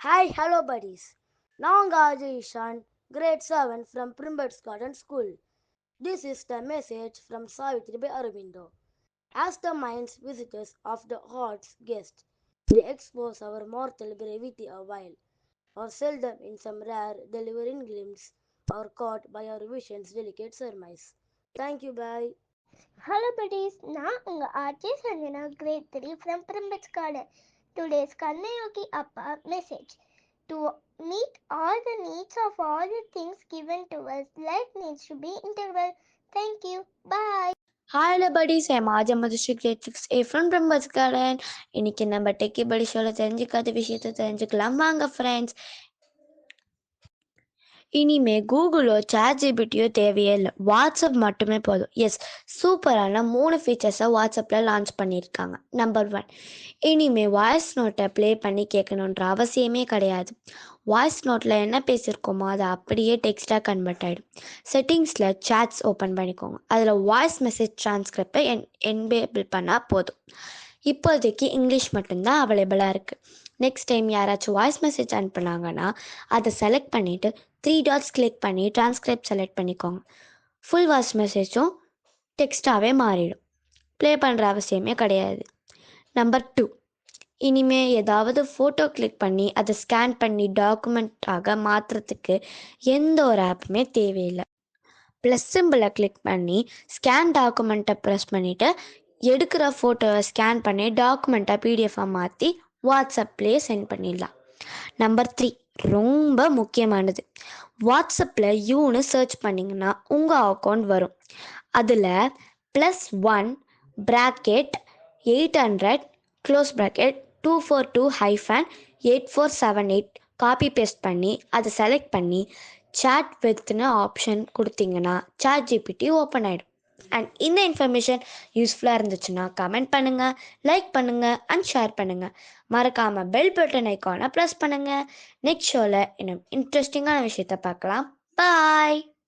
Hi, hello buddies. Nanga Ishan, grade 7 from Primbats Garden School. This is the message from Savitri by Aravindo. As the minds visitors of the heart's guest, they expose our mortal gravity a while, or seldom in some rare delivering glimpse, or caught by our vision's delicate surmise. Thank you, bye. Hello buddies, நான் உங்க RJ Sanjana great 3 from Primbats Garden. Today's Kannayogi Appa message. To meet all the needs of all the things given to us, life needs to be integral. Thank you. Bye. Hi buddies, I'm Aja Madhushri Grade 6A from Primbats Garden. இன்னைக்கு நம்ம techie படி ஷோல தெரிஞ்சுக்காத விஷயத்த தெரிஞ்சுக்கலாம் வாங்க friends. இனிமே கூகுளோ சாட்ஜிபிட்டியோ தேவையே இல்லை, வாட்ஸ்அப் மட்டுமே போதும். எஸ், சூப்பரான 3 ஃபீச்சர்ஸை வாட்ஸ்அப்பில் லான்ச் பண்ணியிருக்காங்க. நம்பர் 1, இனிமே வாய்ஸ் நோட்டை ப்ளே பண்ணி கேட்கணுன்ற அவசியமே கிடையாது. வாய்ஸ் நோட்டில் என்ன பேசியிருக்கோமோ அதை அப்படியே டெக்ஸ்ட்டாக கன்வெர்ட் ஆகிடும். செட்டிங்ஸில் சாட்ஸ் ஓப்பன் பண்ணிக்கோங்க, அதில் வாய்ஸ் மெசேஜ் ட்ரான்ஸ்கிரிப்டை என்பேபிள் பண்ணால் போதும். இப்போதைக்கு இங்கிலீஷ் மட்டும்தான் அவைலபிளாக இருக்குது. நெக்ஸ்ட் டைம் யாராச்சும் வாய்ஸ் மெசேஜ் அனுப்புனாங்கன்னா அதை செலக்ட் பண்ணிவிட்டு 3 டாட்ஸ் கிளிக் பண்ணி ட்ரான்ஸ்கிரைப் செலக்ட் பண்ணிக்கோங்க. ஃபுல் வாய்ஸ் மெசேஜும் டெக்ஸ்டாகவே மாறிடும். ப்ளே பண்ணுற அவசியமே கிடையாது. நம்பர் 2, இனிமேல் ஏதாவது ஃபோட்டோ கிளிக் பண்ணி அதை ஸ்கேன் பண்ணி டாக்குமெண்ட்டாக மாற்றுறதுக்கு எந்த ஒரு ஆப்புமே தேவையில்லை. ப்ளஸ் சிம்பிளை கிளிக் பண்ணி ஸ்கேன் டாக்குமெண்ட்டை ப்ரெஸ் பண்ணிவிட்டு எடுக்கிற ஃபோட்டோவை ஸ்கேன் பண்ணி டாக்குமெண்ட்டை பிடிஎஃபாக மாற்றி வாட்ஸ்அப்லேயே சென்ட் பண்ணிடலாம். நம்பர் 3, ரொம்ப முக்கியமானது. வாட்ஸ்அப்பில் யூன்னு சர்ச் பண்ணிங்கன்னா உங்கள் அக்கௌண்ட் வரும். அதில் +1 bracket 800 close bracket 242-8478 copy paste பண்ணி அதை செலக்ட் பண்ணி சாட் வித்னு ஆப்ஷன் கொடுத்தீங்கன்னா சாட் ஜிபிடி ஓப்பன் ஆகிடும். அண்ட் இந்த இன்ஃபர்மேஷன் யூஸ்ஃபுல்லாக இருந்துச்சுன்னா கமெண்ட் பண்ணுங்கள், லைக் பண்ணுங்கள் அண்ட் ஷேர் பண்ணுங்கள். மறக்காமல் பெல் பட்டன் ஐக்கானை ப்ரெஸ் பண்ணுங்கள். நெக்ஸ்ட் ஷோவில் இன்னும் இன்ட்ரெஸ்டிங்கான விஷயத்தை பார்க்கலாம். பாய்.